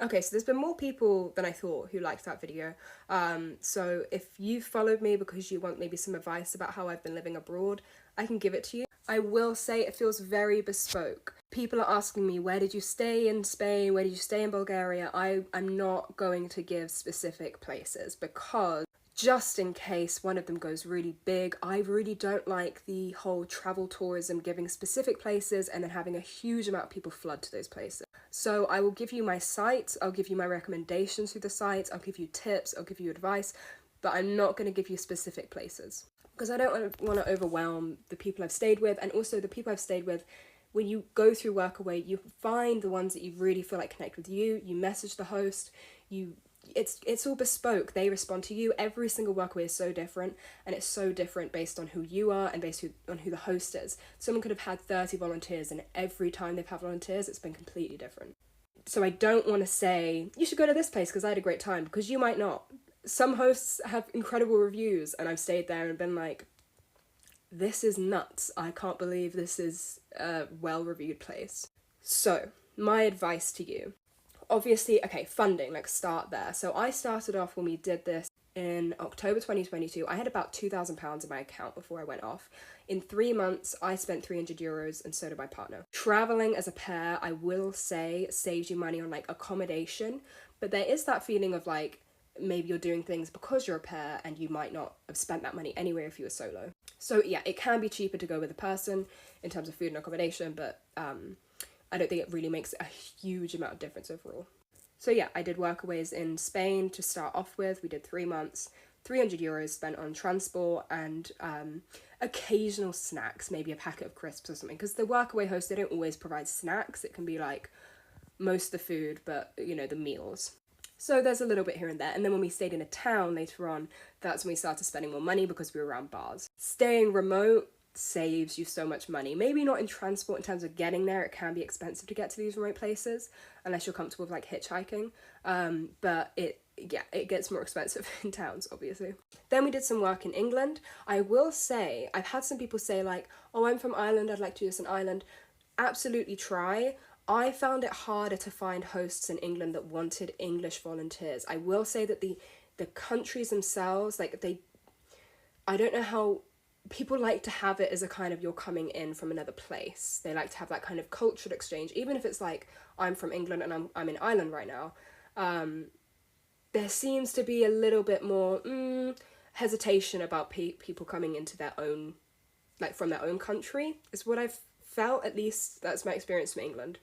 Okay, so there's been more people than I thought who liked that video. So if you followed me because you want maybe some advice about how I've been living abroad, I can give it to you. I will say it feels very bespoke. People are asking me, where did you stay in Spain? Where did you stay in Bulgaria? I'm not going to give specific places because just in case one of them goes really big, I really don't like the whole travel tourism giving specific places and then having a huge amount of people flood to those places. So I will give you my sites, I'll give you my recommendations through the sites, I'll give you tips, I'll give you advice, but I'm not going to give you specific places because I don't want to overwhelm the people I've stayed with. And also the people I've stayed with, when you go through Workaway, you find the ones that you really feel like connect with you, you message the host, it's all bespoke. They respond to you. Every single Workaway is so different, and it's so different based on who you are and based on who the host is. Someone could have had 30 volunteers, and every time they've had volunteers, it's been completely different. So I don't want to say, you should go to this place because I had a great time, because you might not. Some hosts have incredible reviews, and I've stayed there and been like, this is nuts. I can't believe this is a well-reviewed place. So, my advice to you. Obviously, okay, funding, like start there. So I started off when we did this in October 2022. I had about £2,000 in my account before I went off. In 3 months, I spent €300 and so did my partner. Traveling as a pair, I will say, saves you money on like accommodation, but there is that feeling of like, maybe you're doing things because you're a pair and you might not have spent that money anyway if you were solo. So yeah, it can be cheaper to go with a person in terms of food and accommodation, but I don't think it really makes a huge amount of difference overall. So yeah, I did workaways in Spain to start off with. We did 3 months, €300 spent on transport and occasional snacks, maybe a packet of crisps or something. Because the workaway hosts, they don't always provide snacks. It can be like most of the food, but you know, the meals. So there's a little bit here and there. And then when we stayed in a town later on, that's when we started spending more money because we were around bars. Staying remote saves you so much money. Maybe not in transport in terms of getting there. It can be expensive to get to these remote places unless you're comfortable with like hitchhiking. But it gets more expensive in towns, obviously. Then we did some work in England. I will say, I've had some people say like, oh, I'm from Ireland, I'd like to do this in Ireland. Absolutely try. I found it harder to find hosts in England that wanted English volunteers. I will say that the countries themselves, like I don't know how people like to have it as a kind of you're coming in from another place. They like to have that kind of cultural exchange, even if it's like I'm from England and I'm in Ireland right now. There seems to be a little bit more hesitation about people coming into their own, like from their own country, is what I've felt. At least that's my experience from England.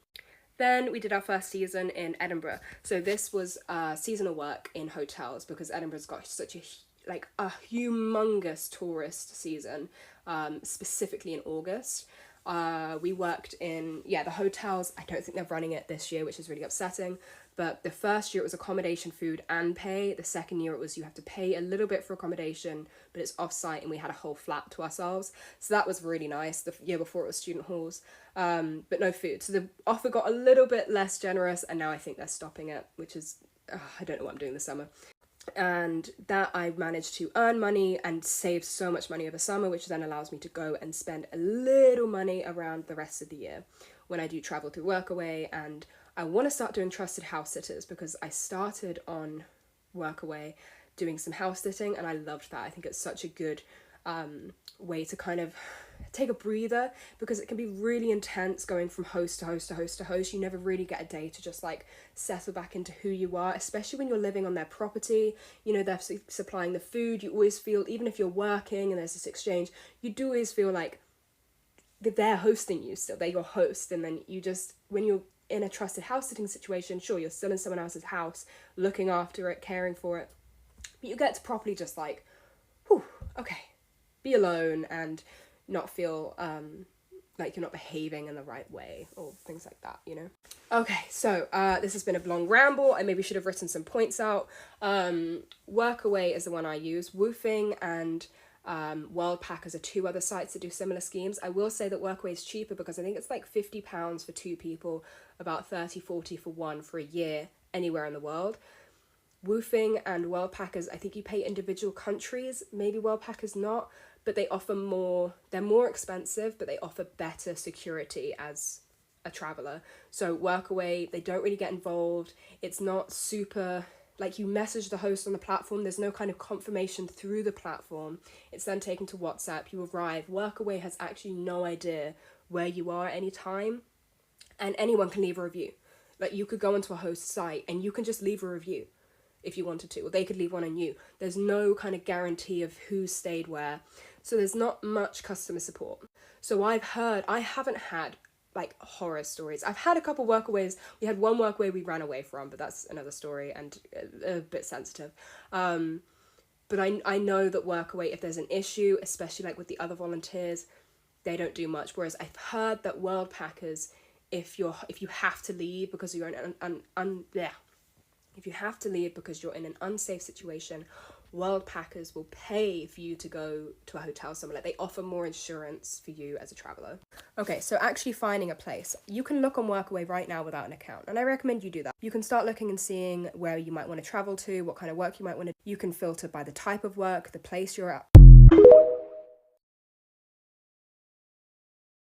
Then we did our first season in Edinburgh. So this was seasonal work in hotels because Edinburgh's got such a humongous tourist season, specifically in August. We worked in, the hotels. I don't think they're running it this year, which is really upsetting. But the first year it was accommodation, food and pay. The second year it was you have to pay a little bit for accommodation, but it's off-site and we had a whole flat to ourselves. So that was really nice. The year before it was student halls, but no food. So the offer got a little bit less generous and now I think they're stopping it, which is, I don't know what I'm doing this summer. And that I managed to earn money and save so much money over summer, which then allows me to go and spend a little money around the rest of the year when I do travel through Workaway. And I want to start doing trusted house sitters because I started on Workaway doing some house sitting and I loved that. I think it's such a good way to kind of take a breather because it can be really intense going from host to host to host to host. You never really get a day to just like settle back into who you are, especially when you're living on their property. You know, they're supplying the food. You always feel, even if you're working and there's this exchange, you do always feel like they're hosting you still. They're your host. And then you just, when you're in a trusted house sitting situation, sure, you're still in someone else's house, looking after it, caring for it. But you get to properly just like, whew, okay, be alone and not feel like you're not behaving in the right way or things like that, you know? Okay, so this has been a long ramble. I maybe should have written some points out. Workaway is the one I use. Woofing and Worldpackers are two other sites that do similar schemes. I will say that Workaway is cheaper because I think it's like £50 for 2 people, about 30-40 for one for a year anywhere in the world. Woofing and Worldpackers, I think you pay individual countries, maybe Worldpackers not, but they offer more, they're more expensive, but they offer better security as a traveler. So Workaway, they don't really get involved. It's not super, like, you message the host on the platform, there's no kind of confirmation through the platform. It's then taken to WhatsApp, you arrive. Workaway has actually no idea where you are at any time, and anyone can leave a review. Like, you could go onto a host site and you can just leave a review if you wanted to, or they could leave one on you. There's no kind of guarantee of who stayed where, so there's not much customer support. So I haven't had like horror stories. I've had a couple Workaways. We had one Workaway we ran away from, but that's another story and a bit sensitive. But I know that Workaway, if there's an issue, especially like with the other volunteers, they don't do much. Whereas I've heard that Worldpackers, if you have to leave because you're in if you have to leave because you're in an unsafe situation, Worldpackers will pay for you to go to a hotel somewhere. Like, they offer more insurance for you as a traveler. Okay, so actually finding a place. You can look on Workaway right now without an account, and I recommend you do that. You can start looking and seeing where you might want to travel to, what kind of work you might want to do. You can filter by the type of work, the place you're at,